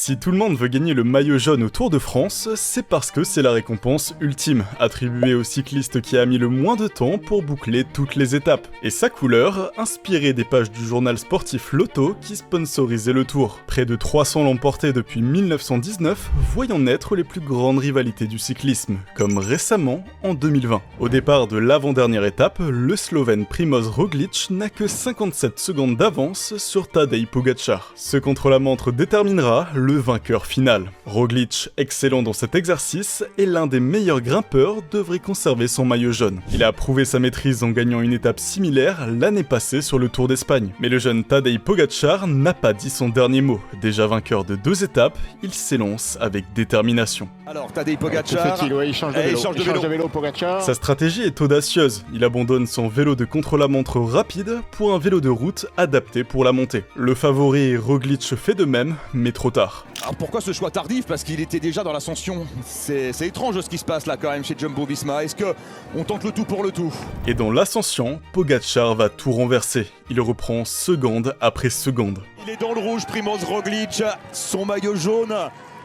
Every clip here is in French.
Si tout le monde veut gagner le maillot jaune au Tour de France, c'est parce que c'est la récompense ultime, attribuée au cycliste qui a mis le moins de temps pour boucler toutes les étapes. Et sa couleur, inspirée des pages du journal sportif Lotto qui sponsorisait le Tour. Près de 300 l'ont porté depuis 1919, voyant naître les plus grandes rivalités du cyclisme, comme récemment en 2020. Au départ de l'avant-dernière étape, le Slovène Primož Roglič n'a que 57 secondes d'avance sur Tadej Pogačar. Ce contre-la-montre déterminera le vainqueur final. Roglič, excellent dans cet exercice, et l'un des meilleurs grimpeurs, devrait conserver son maillot jaune. Il a prouvé sa maîtrise en gagnant une étape similaire l'année passée sur le Tour d'Espagne. Mais le jeune Tadej Pogačar n'a pas dit son dernier mot. Déjà vainqueur de 2 étapes, il s'élance avec détermination. Alors Tadej Pogačar, il change de vélo, Pogačar. Sa stratégie est audacieuse. Il abandonne son vélo de contre-la-montre rapide pour un vélo de route adapté pour la montée. Le favori Roglič fait de même, mais trop tard. Alors pourquoi ce choix tardif? Parce qu'il était déjà dans l'ascension. C'est étrange ce qui se passe là quand même chez Jumbo-Visma. Est-ce qu'on tente le tout pour le tout? Et dans l'ascension, Pogačar va tout renverser. Il reprend seconde après seconde. Il est dans le rouge, Primož Roglič. Son maillot jaune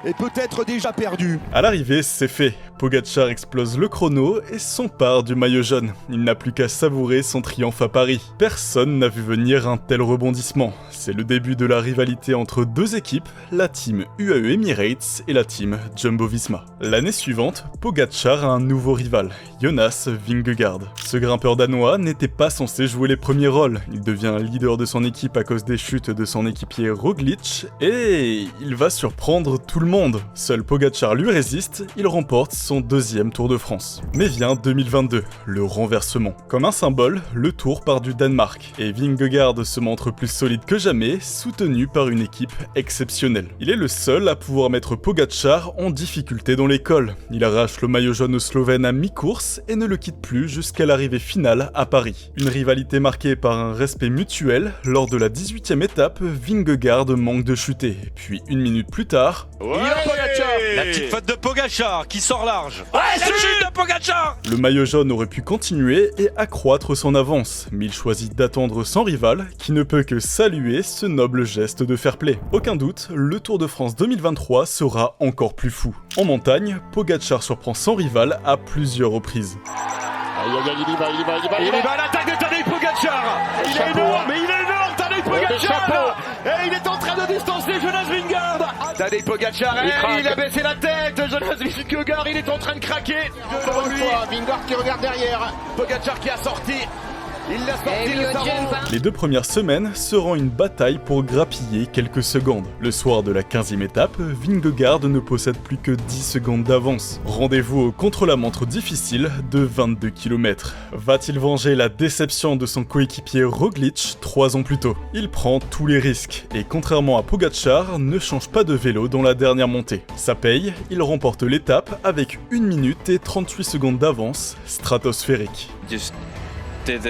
est peut-être déjà perdu. À l'arrivée, c'est fait. Pogačar explose le chrono et s'empare du maillot jaune. Il n'a plus qu'à savourer son triomphe à Paris. Personne n'a vu venir un tel rebondissement. C'est le début de la rivalité entre 2 équipes, la team UAE Emirates et la team Jumbo-Visma. L'année suivante, Pogačar a un nouveau rival, Jonas Vingegaard. Ce grimpeur danois n'était pas censé jouer les premiers rôles. Il devient leader de son équipe à cause des chutes de son équipier Roglič et il va surprendre tout le monde. Seul Pogačar lui résiste, il remporte son 2e Tour de France. Mais vient 2022, le renversement. Comme un symbole, le Tour part du Danemark, et Vingegaard se montre plus solide que jamais, soutenu par une équipe exceptionnelle. Il est le seul à pouvoir mettre Pogačar en difficulté dans l'école. Il arrache le maillot jaune au Slovène à mi-course et ne le quitte plus jusqu'à l'arrivée finale à Paris. Une rivalité marquée par un respect mutuel. Lors de la 18e étape, Vingegaard manque de chuter. Puis 1 minute plus tard... La petite faute de Pogačar qui sort large. Ouais, c'est le chute de Pogačar. Le maillot jaune aurait pu continuer et accroître son avance, mais il choisit d'attendre son rival, qui ne peut que saluer ce noble geste de fair play. Aucun doute, le Tour de France 2023 sera encore plus fou. En montagne, Pogačar surprend son rival à plusieurs reprises. Il y va, l'attaque de Tadej Pogačar. Il est énorme, Tadej Pogačar. Et il est en train de distancer Jonas Vingegaard. Tadej Pogačar, il a baissé la tête. Jonas Vingegaard, il est en train de craquer. Encore une fois, Vingegaard qui regarde derrière. Pogačar qui a sorti. Il l'a sorti de sa roue. Les 2 premières semaines seront une bataille pour grappiller quelques secondes. Le soir de la 15e étape, Vingegaard ne possède plus que 10 secondes d'avance. Rendez-vous au contre-la-montre difficile de 22 km. Va-t-il venger la déception de son coéquipier Roglič 3 ans plus tôt? Il prend tous les risques et contrairement à Pogačar, ne change pas de vélo dans la dernière montée. Ça paye, il remporte l'étape avec 1 minute et 38 secondes d'avance, stratosphérique. Did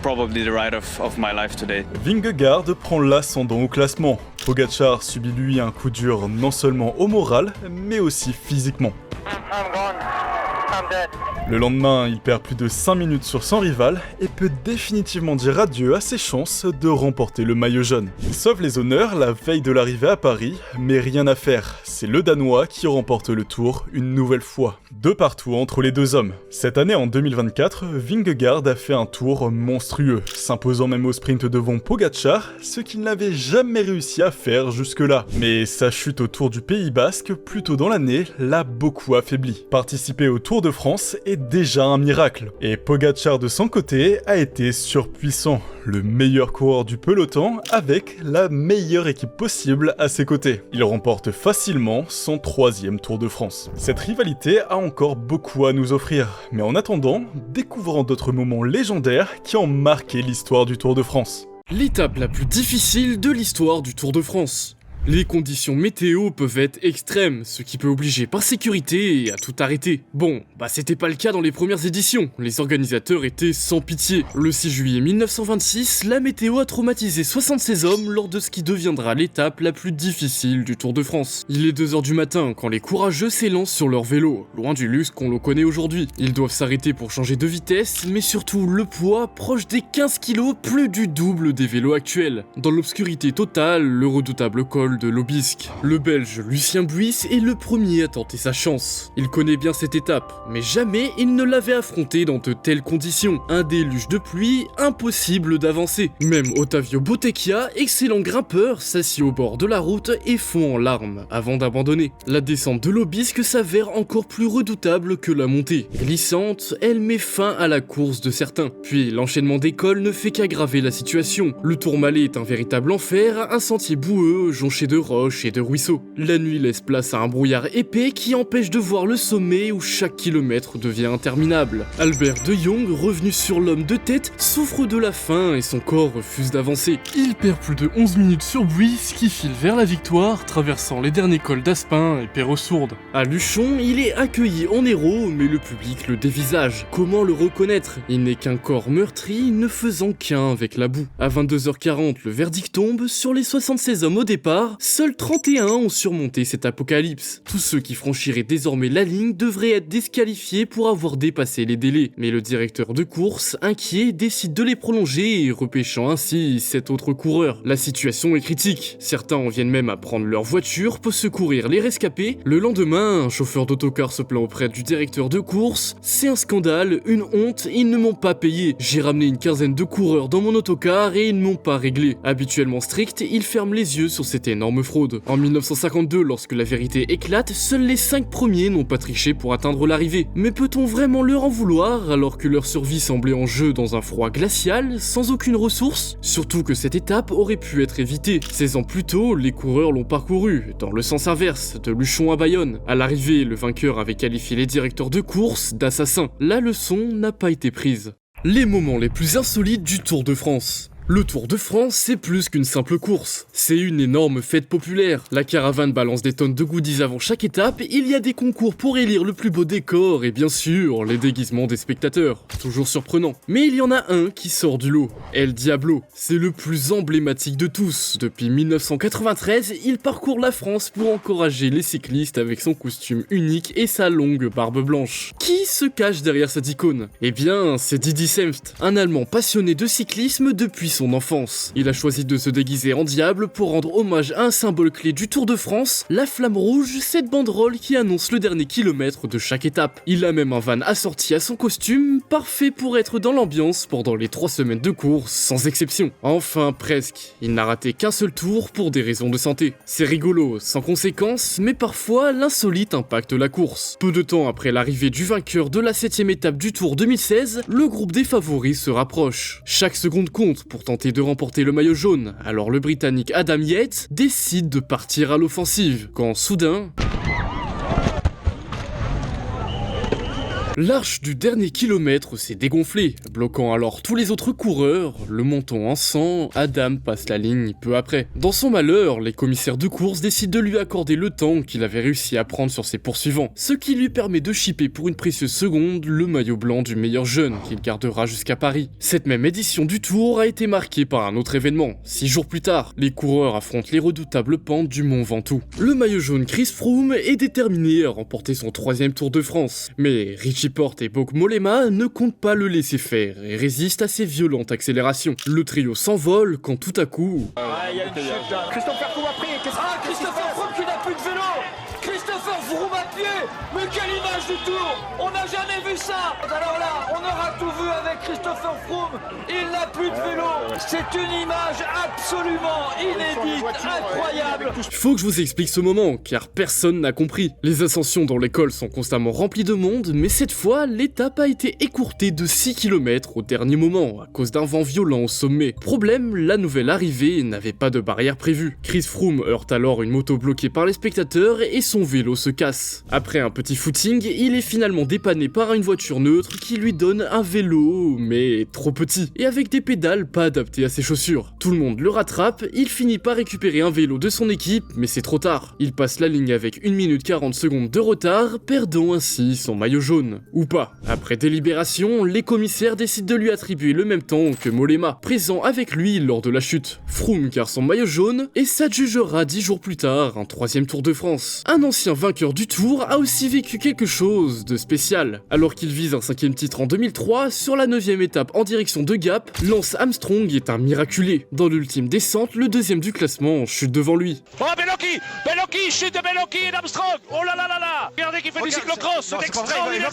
probably the ride of my life today. Vingegaard prend l'ascendant au classement. Pogačar subit lui un coup dur non seulement au moral, mais aussi physiquement. Le lendemain, il perd plus de 5 minutes sur son rival et peut définitivement dire adieu à ses chances de remporter le maillot jaune. Il sauve les honneurs la veille de l'arrivée à Paris, mais rien à faire. C'est le Danois qui remporte le Tour une nouvelle fois. De partout entre les 2 hommes. Cette année en 2024, Vingegaard a fait un tour monstrueux, s'imposant même au sprint devant Pogačar, ce qu'il n'avait jamais réussi à faire jusque-là. Mais sa chute au Tour du Pays Basque, plus tôt dans l'année, l'a beaucoup affaibli. Participer au Tour de France est déjà un miracle. Et Pogačar de son côté a été surpuissant, le meilleur coureur du peloton avec la meilleure équipe possible à ses côtés. Il remporte facilement son 3e Tour de France. Cette rivalité a encore beaucoup à nous offrir, mais en attendant, découvrons d'autres moments légendaires qui ont marqué l'histoire du Tour de France. L'étape la plus difficile de l'histoire du Tour de France. Les conditions météo peuvent être extrêmes, ce qui peut obliger par sécurité à tout arrêter. Bon, c'était pas le cas dans les premières éditions, les organisateurs étaient sans pitié. Le 6 juillet 1926, la météo a traumatisé 76 hommes lors de ce qui deviendra l'étape la plus difficile du Tour de France. Il est 2h du matin quand les courageux s'élancent sur leur vélo, loin du luxe qu'on le connaît aujourd'hui. Ils doivent s'arrêter pour changer de vitesse, mais surtout le poids proche des 15 kg, plus du double des vélos actuels. Dans l'obscurité totale, le redoutable col col de l'Aubisque. Le Belge Lucien Buys est le premier à tenter sa chance. Il connaît bien cette étape, mais jamais il ne l'avait affronté dans de telles conditions. Un déluge de pluie, impossible d'avancer. Même Ottavio Bottecchia, excellent grimpeur, s'assied au bord de la route et fond en larmes avant d'abandonner. La descente de l'Aubisque s'avère encore plus redoutable que la montée. Glissante, elle met fin à la course de certains. Puis l'enchaînement des cols ne fait qu'aggraver la situation. Le Tourmalet est un véritable enfer, un sentier boueux, jonché de roches et de ruisseaux. La nuit laisse place à un brouillard épais qui empêche de voir le sommet où chaque kilomètre devient interminable. Albert de Jong, revenu sur l'homme de tête, souffre de la faim et son corps refuse d'avancer. Il perd plus de 11 minutes sur Buys qui file vers la victoire, traversant les derniers cols d'Aspin et Perros-Sourdes. À Luchon, il est accueilli en héros, mais le public le dévisage. Comment le reconnaître? Il n'est qu'un corps meurtri, ne faisant qu'un avec la boue. À 22h40, le verdict tombe. Sur les 76 hommes au départ, seuls 31 ont surmonté cet apocalypse. Tous ceux qui franchiraient désormais la ligne devraient être disqualifiés pour avoir dépassé les délais. Mais le directeur de course, inquiet, décide de les prolonger, repêchant ainsi 7 autres coureurs. La situation est critique. Certains en viennent même à prendre leur voiture pour secourir les rescapés. Le lendemain, un chauffeur d'autocar se plaint auprès du directeur de course. C'est un scandale, une honte, ils ne m'ont pas payé. J'ai ramené une quinzaine de coureurs dans mon autocar et ils ne m'ont pas réglé. Habituellement strict, il ferme les yeux sur cette énorme fraude. En 1952, lorsque la vérité éclate, seuls les 5 premiers n'ont pas triché pour atteindre l'arrivée. Mais peut-on vraiment leur en vouloir alors que leur survie semblait en jeu dans un froid glacial, sans aucune ressource? Surtout que cette étape aurait pu être évitée. 16 ans plus tôt, les coureurs l'ont parcouru, dans le sens inverse, de Luchon à Bayonne. À l'arrivée, le vainqueur avait qualifié les directeurs de course d'assassins. La leçon n'a pas été prise. Les moments les plus insolites du Tour de France. Le Tour de France, c'est plus qu'une simple course. C'est une énorme fête populaire. La caravane balance des tonnes de goodies avant chaque étape, il y a des concours pour élire le plus beau décor et bien sûr, les déguisements des spectateurs. Toujours surprenant. Mais il y en a un qui sort du lot. El Diablo. C'est le plus emblématique de tous. Depuis 1993, il parcourt la France pour encourager les cyclistes avec son costume unique et sa longue barbe blanche. Qui se cache derrière cette icône? Eh bien, c'est Didi Senft, un Allemand passionné de cyclisme depuis son enfance. Il a choisi de se déguiser en diable pour rendre hommage à un symbole clé du Tour de France, la flamme rouge, cette banderole qui annonce le dernier kilomètre de chaque étape. Il a même un van assorti à son costume, parfait pour être dans l'ambiance pendant les 3 semaines de course, sans exception. Enfin, presque. Il n'a raté qu'un seul tour pour des raisons de santé. C'est rigolo, sans conséquence, mais parfois l'insolite impacte la course. Peu de temps après l'arrivée du vainqueur de la 7ème étape du Tour 2016, le groupe des favoris se rapproche. Chaque seconde compte pour tenter de remporter le maillot jaune, alors le Britannique Adam Yates décide de partir à l'offensive, quand soudain... L'arche du dernier kilomètre s'est dégonflée, bloquant alors tous les autres coureurs. Le menton en sang, Adam passe la ligne peu après. Dans son malheur, les commissaires de course décident de lui accorder le temps qu'il avait réussi à prendre sur ses poursuivants, ce qui lui permet de chipper pour une précieuse seconde le maillot blanc du meilleur jeune qu'il gardera jusqu'à Paris. Cette même édition du Tour a été marquée par un autre événement. 6 jours plus tard, les coureurs affrontent les redoutables pentes du Mont Ventoux. Le maillot jaune Chris Froome est déterminé à remporter son 3e Tour de France, mais Richie Porte et Bauke Mollema ne comptent pas le laisser faire et résistent à ses violentes accélérations. Le trio s'envole quand tout à coup... Il y a une chute là. Christopher Froome a pris. Christopher Froome qui n'a plus de vélo. Christopher Froome à pied. Mais quelle image du Tour. On n'a jamais vu ça. Alors là, on aura tout vu avec Christopher Froome. Il n'a plus de vélo. C'est une image absolument inédite, incroyable. Faut que je vous explique ce moment, car personne n'a compris. Les ascensions dans l'école sont constamment remplies de monde, mais cette fois, l'étape a été écourtée de 6 km au dernier moment, à cause d'un vent violent au sommet. Problème, la nouvelle arrivée n'avait pas de barrière prévue. Chris Froome heurte alors une moto bloquée par les spectateurs et son vélo se casse. Après un petit footing, il est finalement dépanné par une voiture neutre qui lui donne un vélo, mais trop petit, et avec des pédales pas adaptées à ses chaussures. Tout le monde le rattrape, il finit par récupérer un vélo de son équipe, mais c'est trop tard. Il passe la ligne avec 1 minute 40 secondes de retard, perdant ainsi son maillot jaune. Ou pas. Après délibération, les commissaires décident de lui attribuer le même temps que Mollema, présent avec lui lors de la chute. Froome garde son maillot jaune, et s'adjugera 10 jours plus tard un 3e Tour de France. Un ancien vainqueur du Tour Tour a aussi vécu quelque chose de spécial. Alors qu'il vise un 5e titre en 2003, sur la 9e étape en direction de Gap, Lance Armstrong est un miraculé. Dans l'ultime descente, le 2e du classement chute devant lui. Oh Bellocchi, chute de Bellocchi et d'Armstrong. Oh là là là là. Regardez qu'il fait du cyclocross, c'est extraordinaire,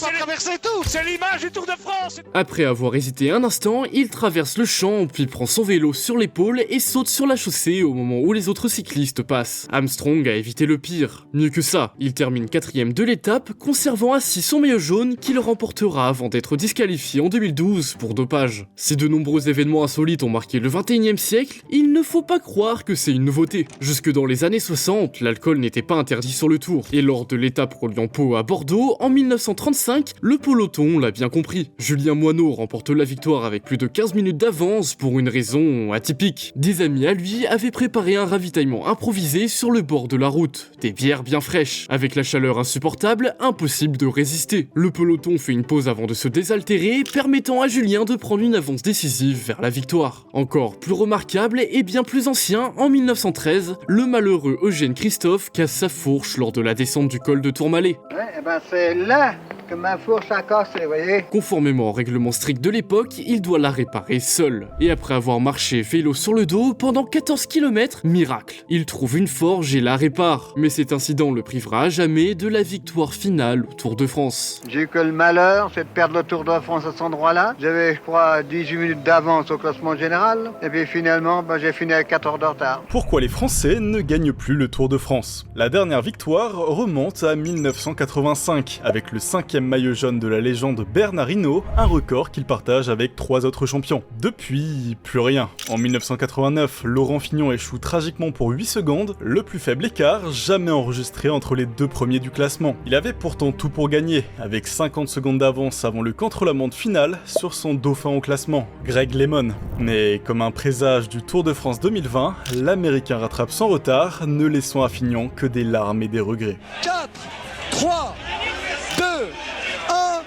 c'est l'image du Tour de France. Après avoir hésité un instant, il traverse le champ, puis prend son vélo sur l'épaule et saute sur la chaussée au moment où les autres cyclistes passent. Armstrong a évité le pire. Mieux que ça, il termine 4e de l'étape, conservant ainsi son maillot jaune qu'il remportera avant d'être disqualifié en 2012 pour dopage. Si de nombreux événements insolites ont marqué le 21e siècle, il ne faut pas croire que c'est une nouveauté. Jusque dans les années 60, l'alcool n'était pas interdit sur le Tour. Et lors de l'étape reliant Pau à Bordeaux, en 1935, le peloton l'a bien compris. Julien Moineau remporte la victoire avec plus de 15 minutes d'avance pour une raison atypique. Des amis à lui avaient préparé un ravitaillement improvisé sur le bord de la route. Des bières bien fraîches. Avec la chaleur insupportable, impossible de résister. Le peloton fait une pause avant de se désaltérer, permettant à Julien de prendre une avance décisive vers la victoire. Encore plus remarquable et bien plus ancien, en 1913, le malheureux Eugène Christophe casse sa fourche lors de la descente du col de Tourmalet. Ouais, c'est là que ma fourche a cassé, vous voyez. Conformément au règlement strict de l'époque, il doit la réparer seul. Et après avoir marché vélo sur le dos pendant 14 km, miracle, il trouve une forge et la répare. Mais cet incident le privera à jamais de la victoire finale au Tour de France. J'ai eu que le malheur, c'est de perdre le Tour de France à cet endroit-là. J'avais, je crois, 18 minutes d'avance au classement général. Et puis finalement, j'ai fini avec 4 heures de retard. Pourquoi les Français ne gagnent plus le Tour de France? La dernière victoire remonte à 1985, avec le 5e maillot jaune de la légende Bernard Hinault, un record qu'il partage avec 3 autres champions. Depuis, plus rien. En 1989, Laurent Fignon échoue tragiquement pour 8 secondes, le plus faible écart jamais enregistré entre les 2 premiers du classement. Il avait pourtant tout pour gagner, avec 50 secondes d'avance avant le contre-la-montre final sur son dauphin au classement, Greg LeMond. Mais comme un présage du Tour de France 2020, l'Américain rattrape sans retard, ne laissant à Fignon que des larmes et des regrets. 4, 3, 2, 1,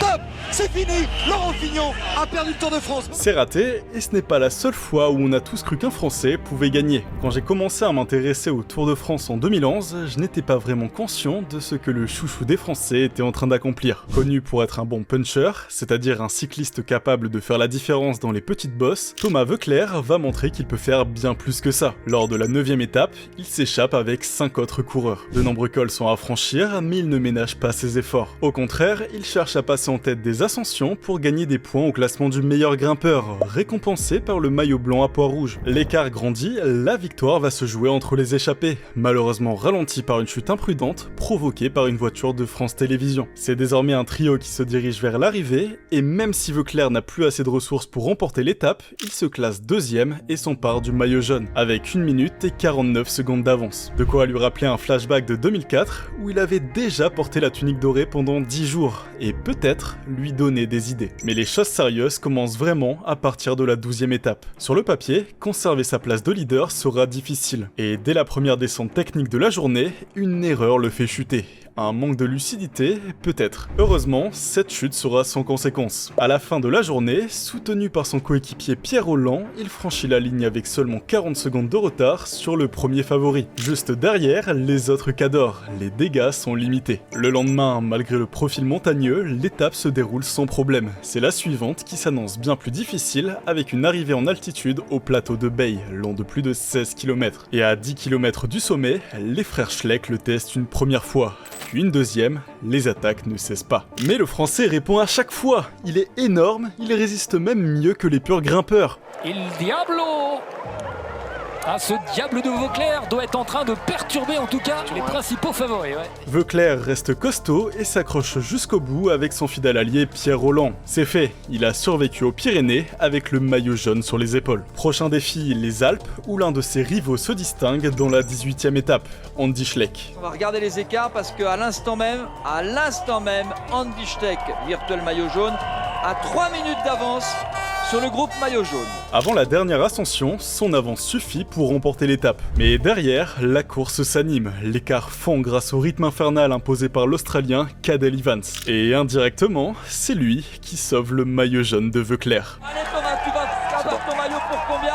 top! C'est fini! Laurent Fignon a perdu le Tour de France! C'est raté, et ce n'est pas la seule fois où on a tous cru qu'un Français pouvait gagner. Quand j'ai commencé à m'intéresser au Tour de France en 2011, je n'étais pas vraiment conscient de ce que le chouchou des Français était en train d'accomplir. Connu pour être un bon puncher, c'est-à-dire un cycliste capable de faire la différence dans les petites bosses, Thomas Voeckler va montrer qu'il peut faire bien plus que ça. Lors de la 9e étape, il s'échappe avec 5 autres coureurs. De nombreux cols sont à franchir, mais il ne ménage pas ses efforts. Au contraire, il cherche à passer en tête des ascensions pour gagner des points au classement du meilleur grimpeur, récompensé par le maillot blanc à pois rouge. L'écart grandit, la victoire va se jouer entre les échappés, malheureusement ralenti par une chute imprudente provoquée par une voiture de France Télévisions. C'est désormais un trio qui se dirige vers l'arrivée, et même si Voeckler n'a plus assez de ressources pour remporter l'étape, il se classe 2e et s'empare du maillot jaune, avec 1 minute et 49 secondes d'avance. De quoi lui rappeler un flashback de 2004, où il avait déjà porté la tunique dorée pendant 10 jours, et peut-être lui donner des idées. Mais les choses sérieuses commencent vraiment à partir de la 12e étape. Sur le papier, conserver sa place de leader sera difficile. Et dès la première descente technique de la journée, une erreur le fait chuter. Un manque de lucidité, peut-être. Heureusement, cette chute sera sans conséquence. À la fin de la journée, soutenu par son coéquipier Pierre Rolland, il franchit la ligne avec seulement 40 secondes de retard sur le premier favori. Juste derrière, les autres cadors. Les dégâts sont limités. Le lendemain, malgré le profil montagneux, l'étape se déroule sans problème. C'est la suivante qui s'annonce bien plus difficile, avec une arrivée en altitude au plateau de Bay, long de plus de 16 km. Et à 10 km du sommet, les frères Schleck le testent une première fois. Puis une deuxième, les attaques ne cessent pas. Mais le Français répond à chaque fois. Il est énorme, il résiste même mieux que les purs grimpeurs. Il Diablo! Ah, ce diable de Voeckler doit être en train de perturber en tout cas les principaux favoris. Ouais. Voeckler reste costaud et s'accroche jusqu'au bout avec son fidèle allié Pierre Rolland. C'est fait, il a survécu aux Pyrénées avec le maillot jaune sur les épaules. Prochain défi, les Alpes, où l'un de ses rivaux se distingue dans la 18e étape, Andy Schleck. On va regarder les écarts parce qu'à l'instant même, Andy Schleck, virtuel maillot jaune, a 3 minutes d'avance sur le groupe maillot jaune. Avant la dernière ascension, son avance suffit pour remporter l'étape. Mais derrière, la course s'anime. L'écart fond grâce au rythme infernal imposé par l'Australien Cadel Evans. Et indirectement, c'est lui qui sauve le maillot jaune de Voeckler. Allez Thomas, tu vas avoir ton maillot pour combien?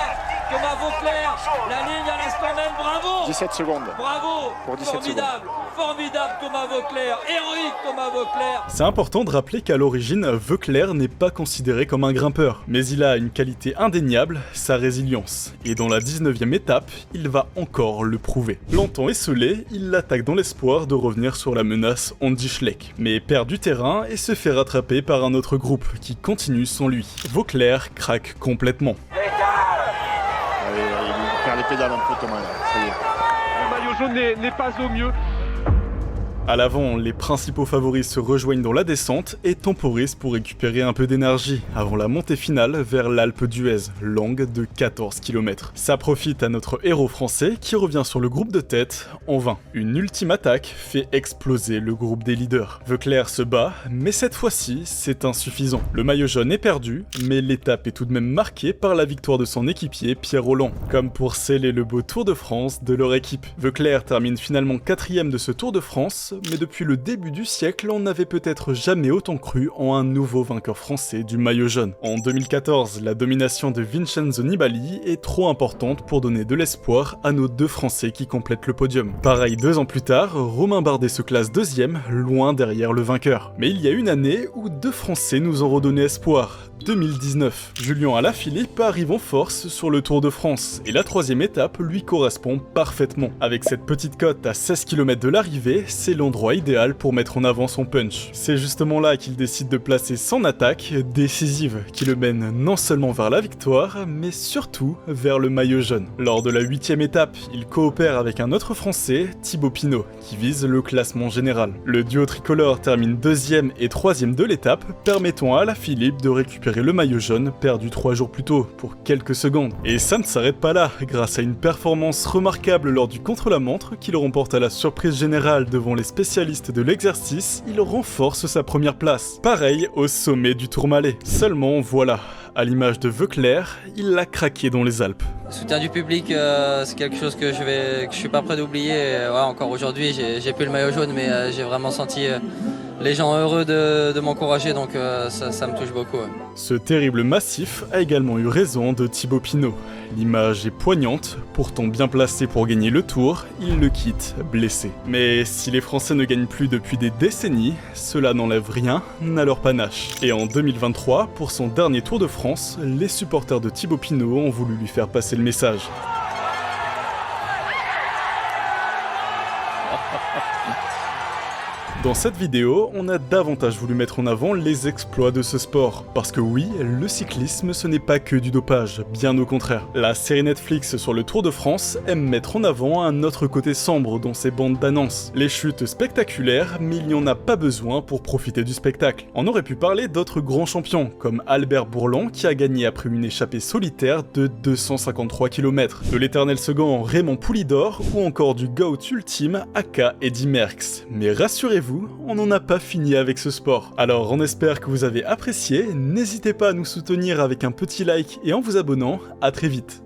Thomas Voeckler, la ligne à l'instant même, bravo! 17 secondes. Bravo. Pour 17 formidable, formidable Thomas Voeckler, héroïque Thomas Voeckler. C'est important de rappeler qu'à l'origine, Voeckler n'est pas considéré comme un grimpeur, mais il a une qualité indéniable, sa résilience. Et dans la 19e étape, il va encore le prouver. Longtemps esselé, il l'attaque dans l'espoir de revenir sur la menace Andy Schleck, mais perd du terrain et se fait rattraper par un autre groupe qui continue sans lui. Voeckler craque complètement. Il perd les pédales un peu, Thomas, là. Ça y est. Le maillot jaune n'est pas au mieux. À l'avant, les principaux favoris se rejoignent dans la descente et temporisent pour récupérer un peu d'énergie avant la montée finale vers l'Alpe d'Huez, longue de 14 km. Ça profite à notre héros français qui revient sur le groupe de tête en vain. Une ultime attaque fait exploser le groupe des leaders. Voeckler se bat, mais cette fois-ci, c'est insuffisant. Le maillot jaune est perdu, mais l'étape est tout de même marquée par la victoire de son équipier Pierre Rolland, comme pour sceller le beau Tour de France de leur équipe. Voeckler termine finalement 4ème de ce Tour de France, mais depuis le début du siècle, on n'avait peut-être jamais autant cru en un nouveau vainqueur français du maillot jaune. En 2014, la domination de Vincenzo Nibali est trop importante pour donner de l'espoir à nos deux Français qui complètent le podium. Pareil, 2 ans plus tard, Romain Bardet se classe 2ème, loin derrière le vainqueur. Mais il y a une année où 2 Français nous ont redonné espoir. 2019. Julien Alaphilippe arrive en force sur le Tour de France, et la 3ème étape lui correspond parfaitement. Avec cette petite côte à 16 km de l'arrivée, c'est l'endroit idéal pour mettre en avant son punch. C'est justement là qu'il décide de placer son attaque décisive, qui le mène non seulement vers la victoire, mais surtout vers le maillot jaune. Lors de la 8ème étape, il coopère avec un autre Français, Thibaut Pinot, qui vise le classement général. Le duo tricolore termine 2ème et 3ème de l'étape, permettant à Alaphilippe de récupérer le maillot jaune perdu 3 jours plus tôt pour quelques secondes. Et ça ne s'arrête pas là, grâce à une performance remarquable lors du contre-la-montre qu'il remporte à la surprise générale devant les spécialistes de l'exercice, il renforce sa première place. Pareil au sommet du Tourmalet. Seulement voilà, à l'image de Voeckler, il l'a craqué dans les Alpes. Le soutien du public, c'est quelque chose que je suis pas prêt d'oublier. Ouais, encore aujourd'hui, j'ai plus le maillot jaune, mais j'ai vraiment senti les gens heureux de m'encourager, donc ça me touche beaucoup. Ouais. Ce terrible massif a également eu raison de Thibaut Pinot. L'image est poignante, pourtant bien placé pour gagner le Tour, il le quitte blessé. Mais si les Français ne gagnent plus depuis des décennies, cela n'enlève rien à leur panache. Et en 2023, pour son dernier Tour de France, les supporters de Thibaut Pinot ont voulu lui faire passer le message. Dans cette vidéo, on a davantage voulu mettre en avant les exploits de ce sport. Parce que oui, le cyclisme ce n'est pas que du dopage, bien au contraire. La série Netflix sur le Tour de France aime mettre en avant un autre côté sombre dans ses bandes d'annonces. Les chutes spectaculaires, mais il n'y en a pas besoin pour profiter du spectacle. On aurait pu parler d'autres grands champions, comme Albert Bourlan qui a gagné après une échappée solitaire de 253 km, de l'éternel second Raymond Poulidor ou encore du GOAT ultime aka Eddy Merckx. Mais rassurez-vous, on n'en a pas fini avec ce sport. Alors on espère que vous avez apprécié, n'hésitez pas à nous soutenir avec un petit like et en vous abonnant, à très vite.